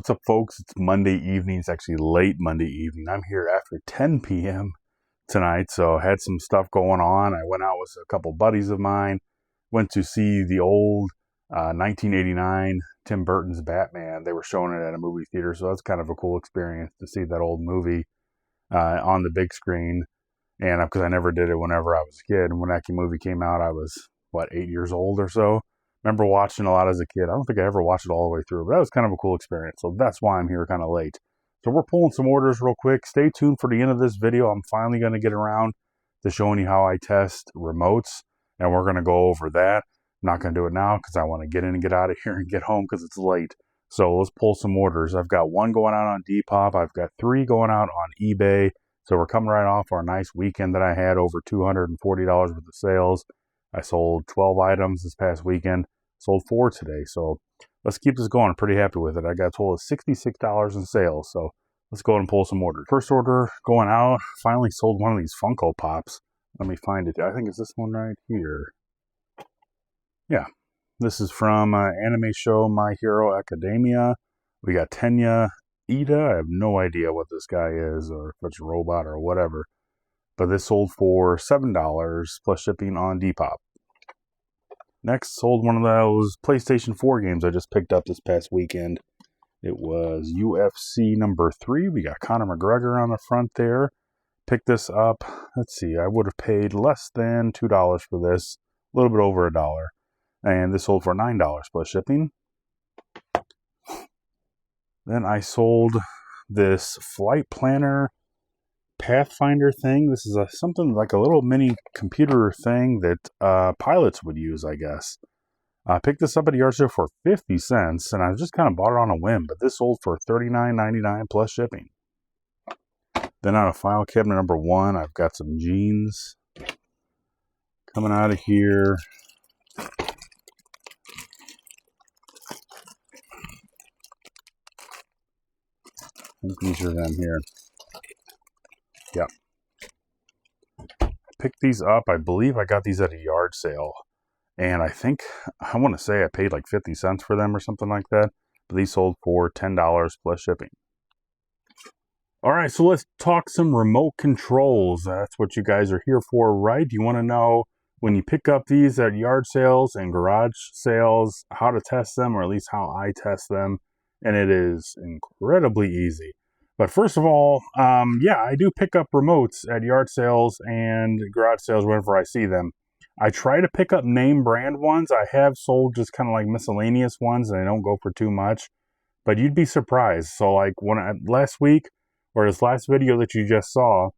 What's up, folks? It's Monday evening. It's actually late Monday evening. I'm here after 10 p.m. tonight, so I had some stuff going on. I went out with a couple buddies of mine, went to see the old 1989 Tim Burton's Batman. They were showing it at a movie theater, so that's kind of a cool experience to see that old movie on the big screen. And because I never did it whenever I was a kid. And when that movie came out, I was, 8 years old or so. Remember watching a lot as a kid. I don't think I ever watched it all the way through, but that was kind of a cool experience. So that's why I'm here kind of late. So we're pulling some orders real quick. Stay tuned for the end of this video. I'm finally going to get around to showing you how I test remotes, and we're going to go over that. I'm not going to do it now because I want to get in and get out of here and get home because it's late. So let's pull some orders. I've got one going out on Depop. I've got 3 going out on eBay. So we're coming right off our nice weekend that I had, over $240 worth of sales. I sold 12 items this past weekend, sold 4 today. So let's keep this going. I'm pretty happy with it. I got a total of $66 in sales. So let's go ahead and pull some orders. First order going out, finally sold one of these Funko Pops. Let me find it. I think it's this one right here. Yeah, this is from anime show My Hero Academia. We got Tenya Ida. I have no idea what this guy is, or if it's a robot or whatever. But this sold for $7 plus shipping on Depop. Next, sold one of those PlayStation 4 games I just picked up this past weekend. It was UFC number 3. We got Conor McGregor on the front there. Picked this up. Let's see, I would have paid less than $2 for this. A little bit over $1. And this sold for $9 plus shipping. Then I sold this flight planner Pathfinder thing. This is something like a little mini computer thing that pilots would use, I guess. I picked this up at a yard sale for 50 cents, and I just kind of bought it on a whim, but this sold for $39.99 plus shipping. Then out of file cabinet number 1, I've got some jeans coming out of here. I think these are them here. Yeah. Picked these up. I believe I got these at a yard sale. And I want to say I paid like 50 cents for them or something like that. But these sold for $10 plus shipping. Alright, so let's talk some remote controls. That's what you guys are here for, right? You want to know when you pick up these at yard sales and garage sales, how to test them, or at least how I test them. And it is incredibly easy. But first of all, yeah, I do pick up remotes at yard sales and garage sales whenever I see them. I try to pick up name brand ones. I have sold just kind of like miscellaneous ones, and I don't go for too much. But you'd be surprised. So like last week, or this last video that you just saw,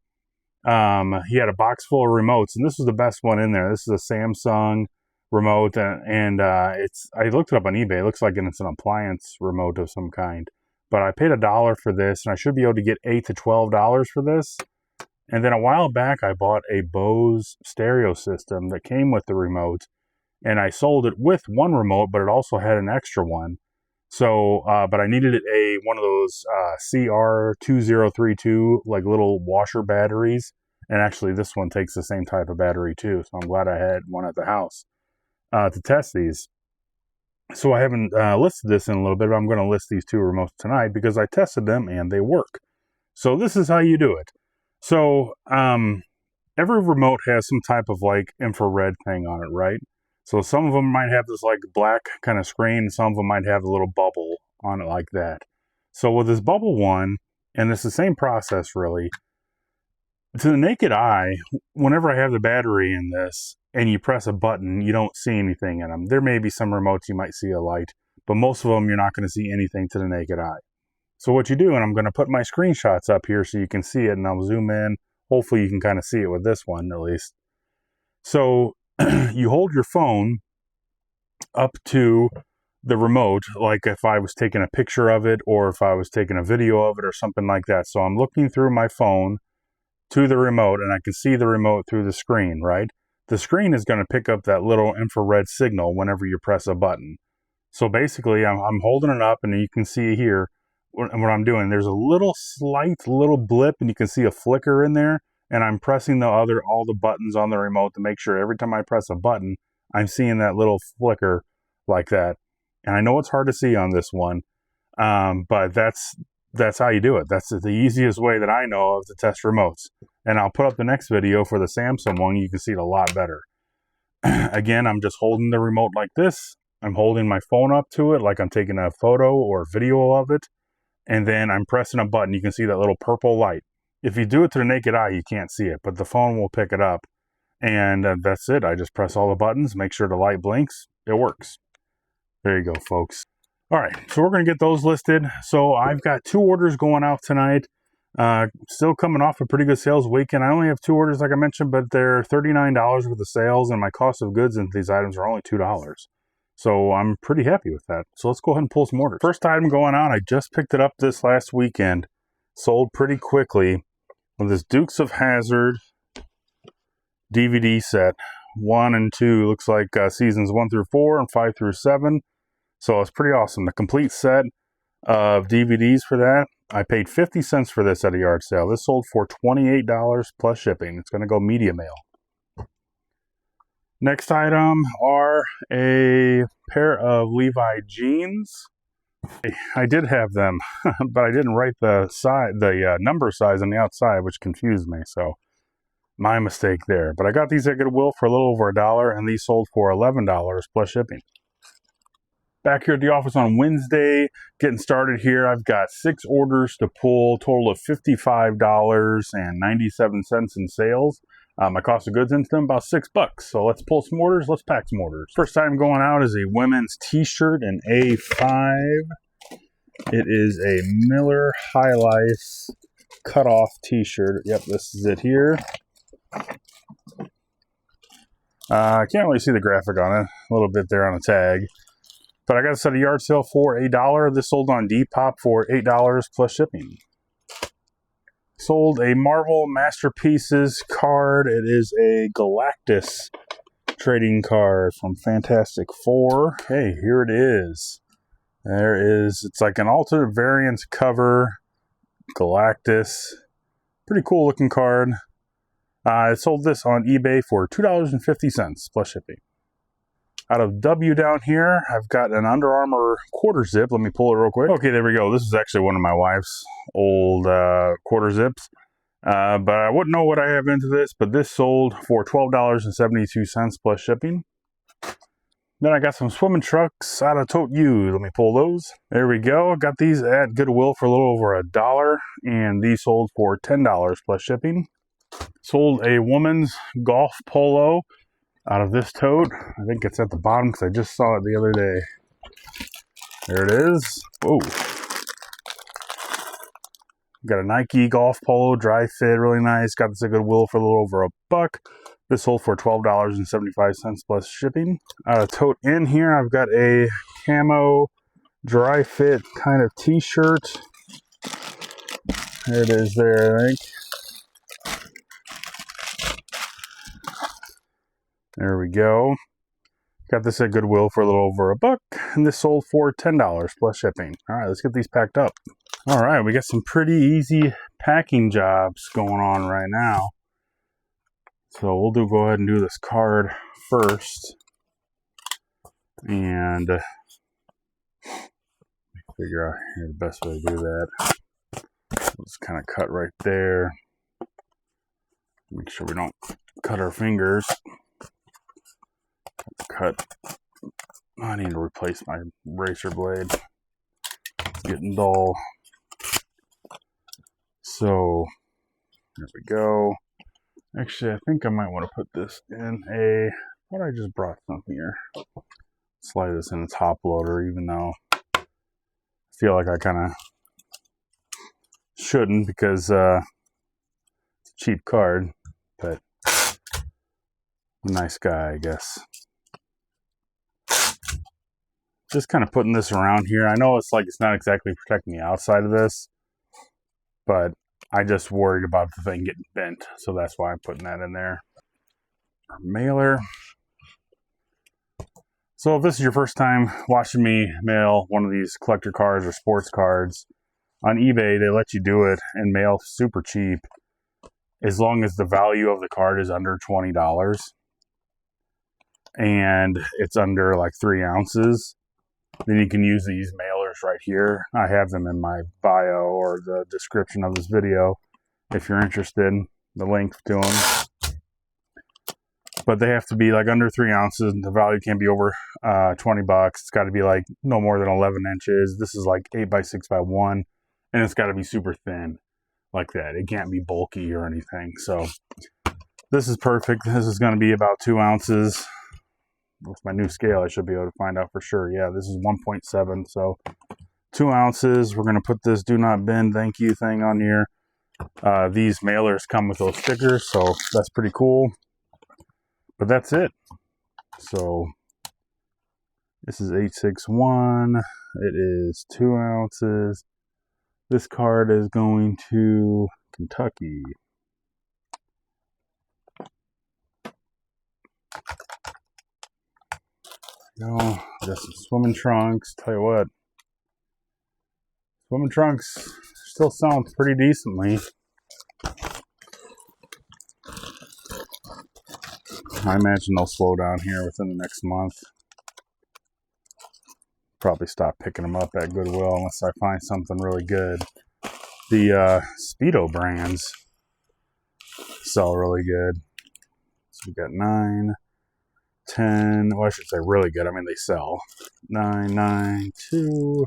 he had a box full of remotes, and this was the best one in there. This is a Samsung remote, and I looked it up on eBay. It looks like it's an appliance remote of some kind. But I paid $1 for this, and I should be able to get $8 to $12 for this. And then a while back, I bought a Bose stereo system that came with the remote, and I sold it with one remote, but it also had an extra one. So, but I needed one of those CR2032, like little washer batteries. And actually, this one takes the same type of battery too. So I'm glad I had one at the house to test these. So I haven't listed this in a little bit, but I'm going to list these 2 remotes tonight because I tested them and they work. So this is how you do it. So every remote has some type of like infrared thing on it, right? So some of them might have this like black kind of screen, and some of them might have a little bubble on it like that. So with this bubble one, and it's the same process really, to the naked eye, whenever I have the battery in this, and you press a button, you don't see anything in them. There may be some remotes you might see a light, but most of them you're not going to see anything to the naked eye. So what you do, and I'm going to put my screenshots up here so you can see it, and I'll zoom in. Hopefully you can kind of see it with this one at least. So you hold your phone up to the remote, like if I was taking a picture of it, or if I was taking a video of it, or something like that. So I'm looking through my phone to the remote, and I can see the remote through the screen, right? The screen is going to pick up that little infrared signal whenever you press a button. So basically, I'm holding it up, and you can see here what I'm doing. There's a slight little blip, and you can see a flicker in there, and I'm pressing all the buttons on the remote to make sure every time I press a button, I'm seeing that little flicker like that. And I know it's hard to see on this one, But that's how you do it. That's the easiest way that I know of to test remotes. And I'll put up the next video for the Samsung one. You can see it a lot better. Again, I'm just holding the remote like this. I'm holding my phone up to it like I'm taking a photo or video of it. And then I'm pressing a button. You can see that little purple light. If you do it to the naked eye, you can't see it, but the phone will pick it up. And that's it. I just press all the buttons, make sure the light blinks. It works. There you go, folks. All right, so we're going to get those listed. So I've got 2 orders going out tonight. Still coming off a pretty good sales weekend. I only have 2 orders, like I mentioned, but they're $39 worth of sales, and my cost of goods into these items are only $2. So I'm pretty happy with that. So let's go ahead and pull some orders. First item going out, I just picked it up this last weekend. Sold pretty quickly with this Dukes of Hazzard DVD set. 1 and 2, looks like seasons 1 through 4 and 5 through 7. So it's pretty awesome. The complete set of DVDs for that. I paid 50 cents for this at a yard sale. This sold for $28 plus shipping. It's going to go media mail. Next item are a pair of Levi jeans. I did have them, but I didn't write the number size on the outside, which confused me. So my mistake there. But I got these at Goodwill for a little over $1, and these sold for $11 plus shipping. Back here at the office on Wednesday, getting started here. I've got 6 orders to pull, total of $55.97 in sales. My cost of goods into them about $6. So let's pull some orders. Let's pack some orders. First item going out is a women's t-shirt in A5. It is a Miller High Life cutoff t-shirt. Yep, this is it here. I can't really see the graphic on it. A little bit there on the tag. But I got this at a yard sale for $1. This sold on Depop for $8 plus shipping. Sold a Marvel Masterpieces card. It is a Galactus trading card from Fantastic Four. Hey, here it is. There is, it's like an alternate variant cover. Galactus. Pretty cool looking card. I sold this on eBay for $2.50 plus shipping. Out of W down here, I've got an Under Armour quarter zip. Let me pull it real quick. Okay, there we go. This is actually one of my wife's old quarter zips. But I wouldn't know what I have into this, but this sold for $12.72 plus shipping. Then I got some swimming trucks out of Tote U. Let me pull those. There we go. I got these at Goodwill for a little over $1, and these sold for $10 plus shipping. Sold a woman's golf polo out of this tote. I think it's at the bottom because I just saw it the other day. There it is. Whoa. Got a Nike golf polo, dry fit, really nice. Got this at Goodwill for a little over $1. This sold for $12.75 plus shipping. Tote in here, I've got a camo dry fit kind of t-shirt. There it is there, I think. There we go. Got this at Goodwill for a little over $1, and this sold for $10 plus shipping. All right, let's get these packed up. All right, we got some pretty easy packing jobs going on right now. So we'll go ahead and do this card first. And figure out here the best way to do that. We'll just kind of cut right there. Make sure we don't cut our fingers. Cut. I need to replace my razor blade. It's getting dull. So there we go. Actually, I think I might want to put this in a. What I just brought some here. Slide this in a top loader, even though I feel like I kind of shouldn't because it's a cheap card, but a nice guy, I guess. Just kind of putting this around here. I know it's not exactly protecting the outside of this, but I just worried about the thing getting bent, so that's why I'm putting that in there. Our mailer. So if this is your first time watching me mail one of these collector cards or sports cards, on eBay they let you do it and mail super cheap as long as the value of the card is under $20 and it's under like 3 ounces. Then you can use these mailers mailers right here. I have them in my bio or the description of this video if you're interested, the link to them. But they have to be like under 3 ounces. The value can't be over 20 bucks. It's got to be like no more than 11 inches. This is like 8 by 6 by 1, and it's got to be super thin like that. It can't be bulky or anything. So this is perfect. This is going to be about 2 ounces. With my new scale, I should be able to find out for sure. Yeah, this is 1.7, so 2 ounces. We're going to put this do not bend thank you thing on here. These mailers come with those stickers, so that's pretty cool. But that's it. So this is 861. It is 2 ounces. This card is going to Kentucky. Got some swimming trunks. Tell you what, swimming trunks still selling pretty decently. I imagine they'll slow down here within the next month. Probably stop picking them up at Goodwill unless I find something really good. The Speedo brands sell really good. So we got 9, 10, well, I should say really good. I mean, they sell 992.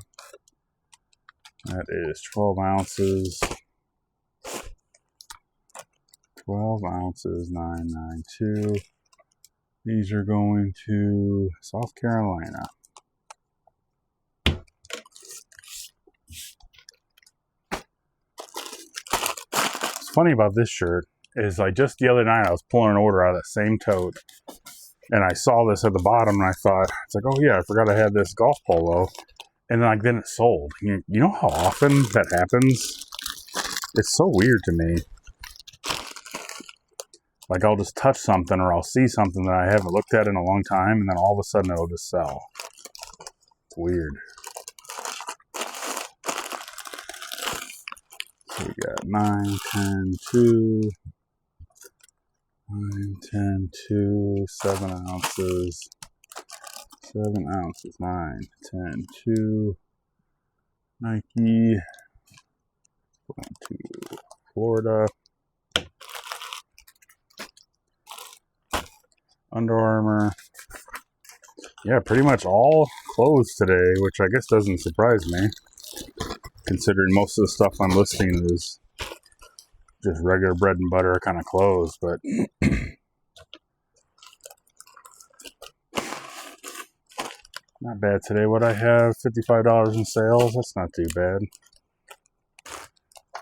That is 12 ounces. 12 ounces, 992. These are going to South Carolina. What's funny about this shirt is like just the other night I was pulling an order out of that same tote. And I saw this at the bottom, and I thought, it's like, oh yeah, I forgot I had this golf polo. And then it sold. You know how often that happens? It's so weird to me. Like, I'll just touch something, or I'll see something that I haven't looked at in a long time, and then all of a sudden it'll just sell. It's weird. So we got 9, 10, 2. 9, 10, 2, 7 ounces, 7 ounces, 9, 10, 2, Nike, going to Florida, Under Armour. Yeah, pretty much all clothes today, which I guess doesn't surprise me, considering most of the stuff I'm listing is just regular bread and butter kind of clothes, but not bad today. What I have, $55 in sales. That's not too bad.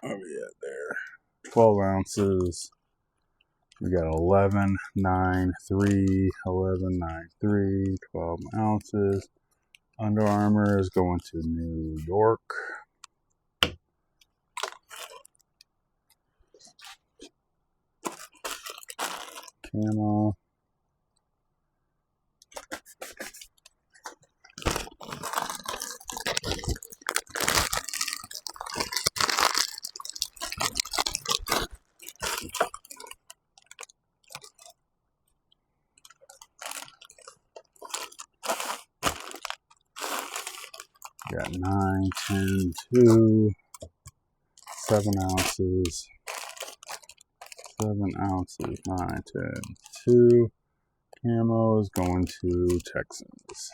Oh yeah, there. 12 ounces. We got 11, 9, 3, 11, 9, 3, 12 ounces. Under Armour is going to New York. Camo. Got 9, 10, 2, 7 ounces. 7 ounces, 9, 10, 2. Camo is going to Texans.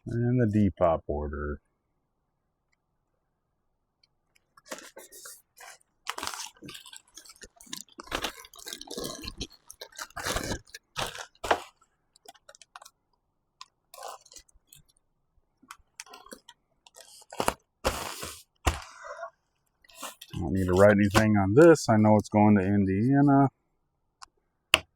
And the Depop order. I don't need to write anything on this. I know it's going to Indiana.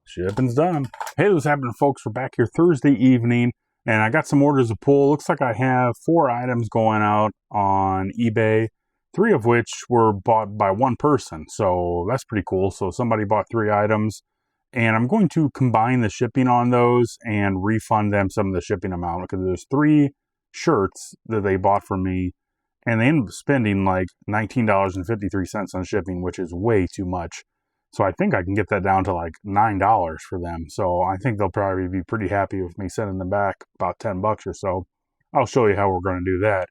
Shipping's done. Hey, what's happening, folks? We're back here Thursday evening, and I got some orders to pull. Looks like I have 4 items going out on eBay, 3 of which were bought by one person. So that's pretty cool. So somebody bought 3 items, and I'm going to combine the shipping on those and refund them some of the shipping amount, because there's 3 shirts that they bought from me. And they ended up spending like $19.53 on shipping, which is way too much. So I think I can get that down to like $9 for them. So I think they'll probably be pretty happy with me sending them back about 10 bucks or so. I'll show you how we're going to do that.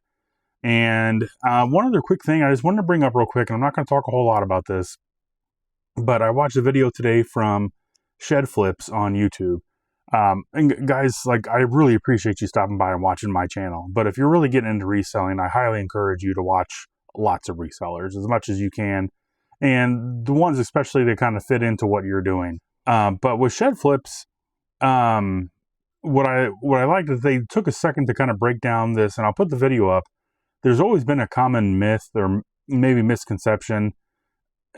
And one other quick thing I just wanted to bring up real quick, and I'm not going to talk a whole lot about this, but I watched a video today from Shed Flips on YouTube. And guys, like, I really appreciate you stopping by and watching my channel. But if you're really getting into reselling, I highly encourage you to watch lots of resellers as much as you can. And the ones especially that kind of fit into what you're doing. But with Shed Flips, what I liked is they took a second to kind of break down this, and I'll put the video up. There's always been a common myth or maybe misconception,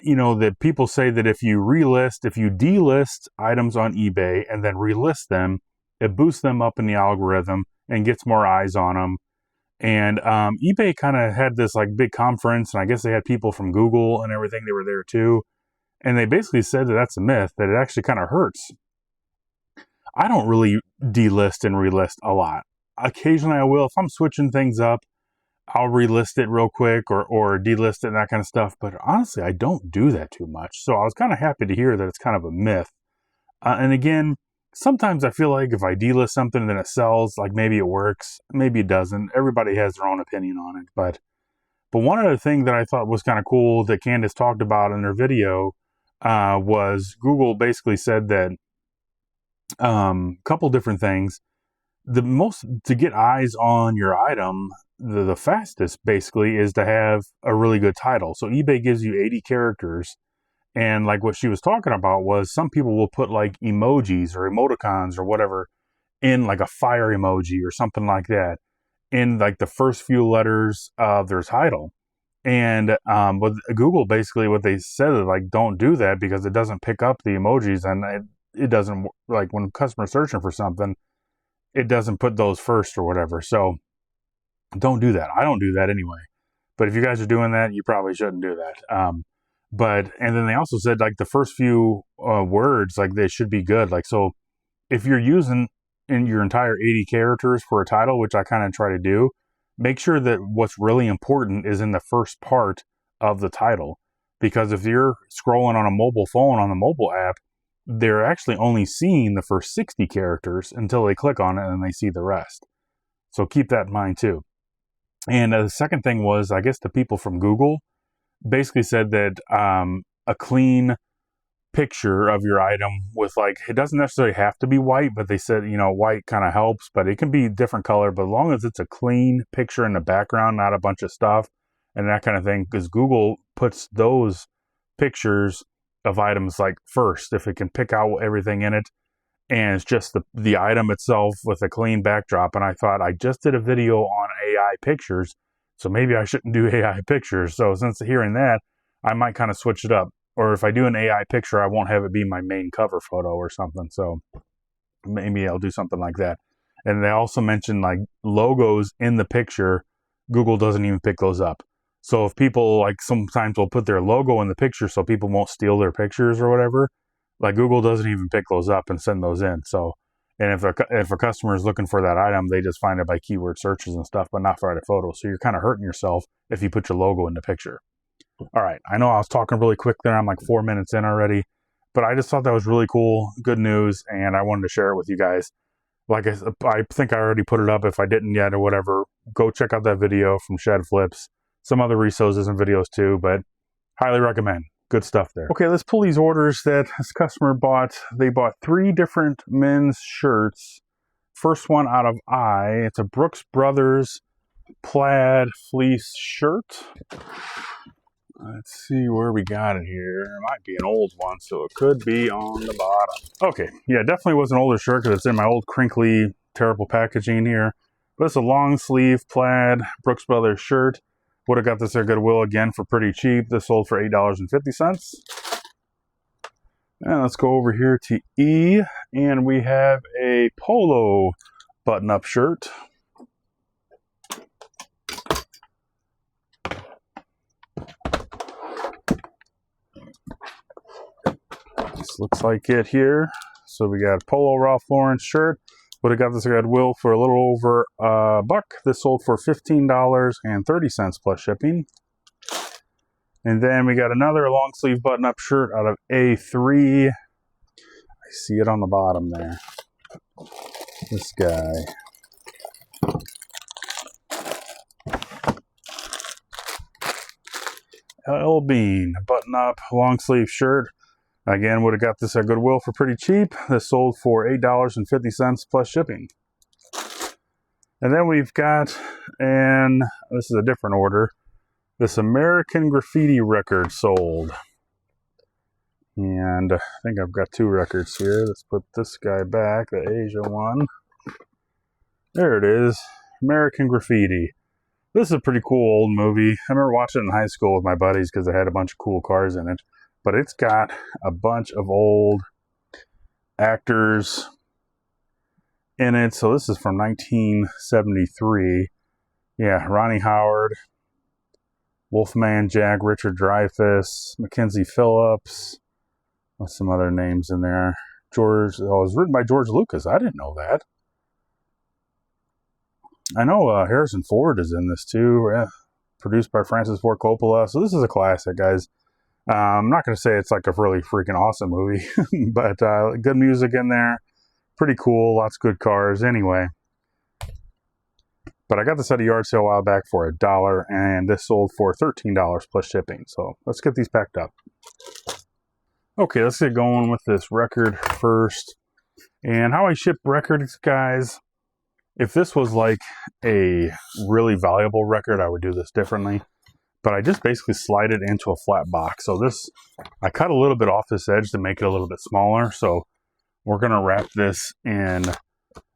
that people say that if you delist items on eBay and then relist them, it boosts them up in the algorithm and gets more eyes on them. And eBay kind of had this like big conference, and I guess they had people from Google and everything. They were there too. And they basically said that that's a myth, that it actually kind of hurts. I don't really delist and relist a lot. Occasionally I will. If I'm switching things up, I'll relist it real quick or delist it and that kind of stuff. But honestly, I don't do that too much. So I was kind of happy to hear that it's kind of a myth. And again, sometimes I feel like if I delist something and then it sells, like maybe it works, maybe it doesn't. Everybody has their own opinion on it. But one other thing that I thought was kind of cool that Candace talked about in her video was Google basically said that couple different things. To get eyes on your item, the fastest basically is to have a really good title. So eBay gives you 80 characters. And like what she was talking about was some people will put like emojis or emoticons or whatever in like a fire emoji or something like that in like the first few letters of their title. And with Google, basically what they said is like, don't do that because it doesn't pick up the emojis, and it doesn't, like when customers searching for something, it doesn't put those first or whatever. So don't do that. I don't do that anyway. But if you guys are doing that, you probably shouldn't do that. And then they also said like the first few words, like they should be good. Like, so if you're using in your entire 80 characters for a title, which I kind of try to do, make sure that what's really important is in the first part of the title. Because if you're scrolling on a mobile phone on the mobile app, they're actually only seeing the first 60 characters until they click on it and they see the rest. So keep that in mind too. And the second thing was, I guess the people from Google basically said that a clean picture of your item with, like, it doesn't necessarily have to be white, but they said, white kind of helps, but it can be different color, but as long as it's a clean picture in the background, not a bunch of stuff and that kind of thing, because Google puts those pictures of items like first, if it can pick out everything in it, and it's just the item itself with a clean backdrop. And I thought, I just did a video on AI pictures, so maybe I shouldn't do AI pictures. So since hearing that, I might kind of switch it up. Or if I do an AI picture, I won't have it be my main cover photo or something. So maybe I'll do something like that. And they also mentioned like logos in the picture. Google doesn't even pick those up. So if people like sometimes will put their logo in the picture so people won't steal their pictures or whatever, like Google doesn't even pick those up and send those in. So, and if a customer is looking for that item, they just find it by keyword searches and stuff, but not for a photo. So you're kind of hurting yourself if you put your logo in the picture. All right, I know I was talking really quick there. I'm like 4 minutes in already, but I just thought that was really cool, good news, and I wanted to share it with you guys. Like I think I already put it up. If I didn't yet or whatever, go check out that video from Shed Flips. Some other resources and videos too, but highly recommend. Good stuff there. Okay, let's pull these orders that this customer bought. They bought 3 different men's shirts. First one out of it's a Brooks Brothers plaid fleece shirt. Let's see where we got it here. It might be an old one, so it could be on the bottom. Okay, yeah, definitely was an older shirt because it's in my old crinkly, terrible packaging here. But it's a long sleeve plaid Brooks Brothers shirt. Would have got this at Goodwill again for pretty cheap. This sold for $8.50. And let's go over here to E, and we have a polo button-up shirt. This looks like it here. So we got polo Ralph Lauren shirt. Would have got this at Goodwill for a little over $1. This sold for $15.30 plus shipping. And then we got another long sleeve button up shirt out of A3. I see it on the bottom there. This guy. L Bean, button up, long sleeve shirt. Again, would have got this at Goodwill for pretty cheap. This sold for $8.50 plus shipping. And then we've got, and this is a different order, this American Graffiti record sold. And I think I've got 2 records here. Let's put this guy back, the Asia one. There it is, American Graffiti. This is a pretty cool old movie. I remember watching it in high school with my buddies because it had a bunch of cool cars in it. But it's got a bunch of old actors in it. So this is from 1973. Yeah, Ronnie Howard, Wolfman Jack, Richard Dreyfuss, Mackenzie Phillips. What's some other names in there? George, oh, it was written by George Lucas. I didn't know that. I know Harrison Ford is in this too. Yeah. Produced by Francis Ford Coppola. So this is a classic, guys. I'm not going to say it's like a really freaking awesome movie, but good music in there. Pretty cool. Lots of good cars. Anyway. But I got this at a yard sale a while back for $1, and this sold for $13 plus shipping. So let's get these packed up. Okay, let's get going with this record first. And how I ship records, guys. If this was like a really valuable record, I would do this differently. But I just basically slide it into a flat box. So this, I cut a little bit off this edge to make it a little bit smaller. So we're going to wrap this in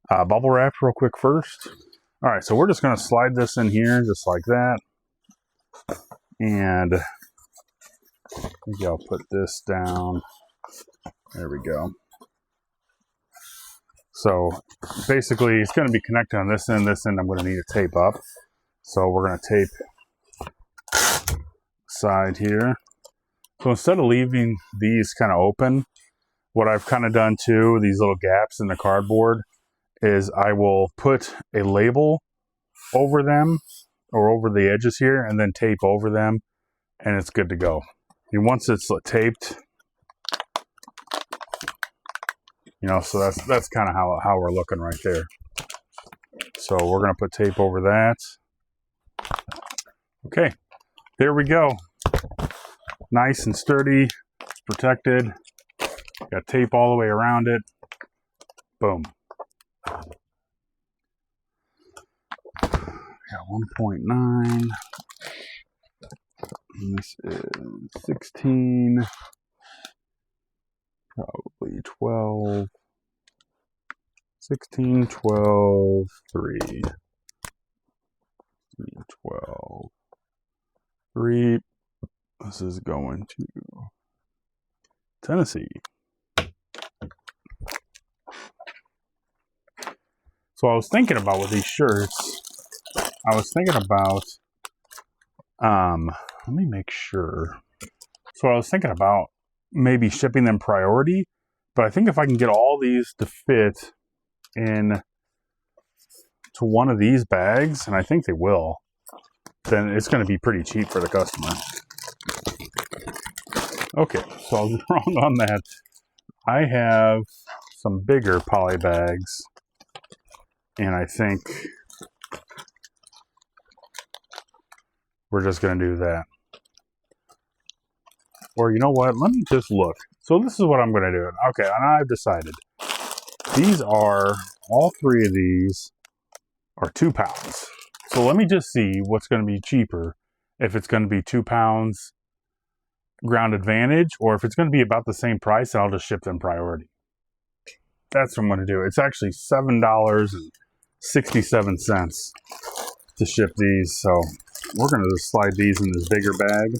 bubble wrap real quick first. All right, so we're just going to slide this in here just like that. And maybe I'll put this down. There we go. So basically it's going to be connected on this end. This end I'm going to need to tape up. So we're going to tape side here. So instead of leaving these kind of open, what I've kind of done too, these little gaps in the cardboard, is I will put a label over them or over the edges here and then tape over them, and it's good to go. And once it's taped, you know, so that's kind of how we're looking right there. So we're going to put tape over that. Okay, there we go. Nice and sturdy, protected. Got tape all the way around it. Boom. Got 1.9. And this is 16. Probably 12. 16, 12, 3. 12. 3. This is going to Tennessee. So I was thinking about with these shirts, I was thinking about, let me make sure. So I was thinking about maybe shipping them priority, but I think if I can get all these to fit in to one of these bags, and I think they will, then it's going to be pretty cheap for the customer. Okay, so I was wrong on that. I have some bigger poly bags, and I think we're just going to do that. Or you know what? Let me just look. So this is what I'm going to do. Okay, and I've decided. These are, all 3 of these are 2 pounds. So let me just see what's going to be cheaper. If it's going to be 2 pounds Ground Advantage, or if it's going to be about the same price, I'll just ship them priority. That's what I'm going to do. It's actually $7.67 to ship these. So we're going to just slide these in this bigger bag.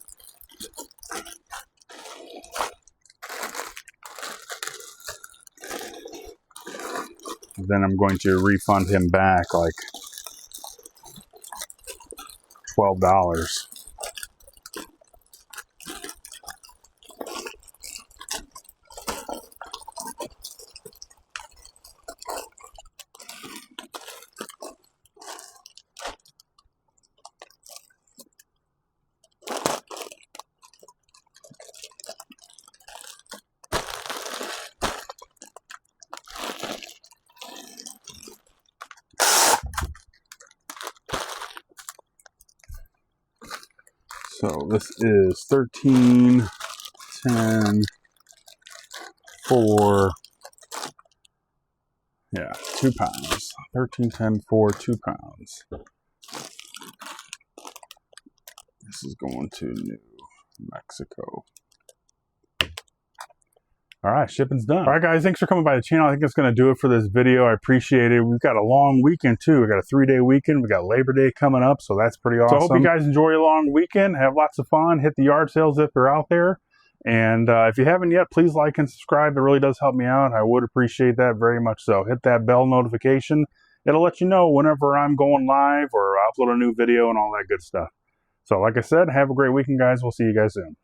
Then I'm going to refund him back like $12. So this is 13, 10, 4, yeah, 2 pounds. 13, 10, 4, 2 pounds. This is going to New Mexico. All right, shipping's done. All right, guys, thanks for coming by the channel. I think that's going to do it for this video. I appreciate it. We've got a long weekend, too. We got a 3-day weekend. We got Labor Day coming up, so that's pretty awesome. So I hope you guys enjoy your long weekend. Have lots of fun. Hit the yard sales if you're out there. And if you haven't yet, please like and subscribe. It really does help me out. I would appreciate that very much so. Hit that bell notification. It'll let you know whenever I'm going live or upload a new video and all that good stuff. So like I said, have a great weekend, guys. We'll see you guys soon.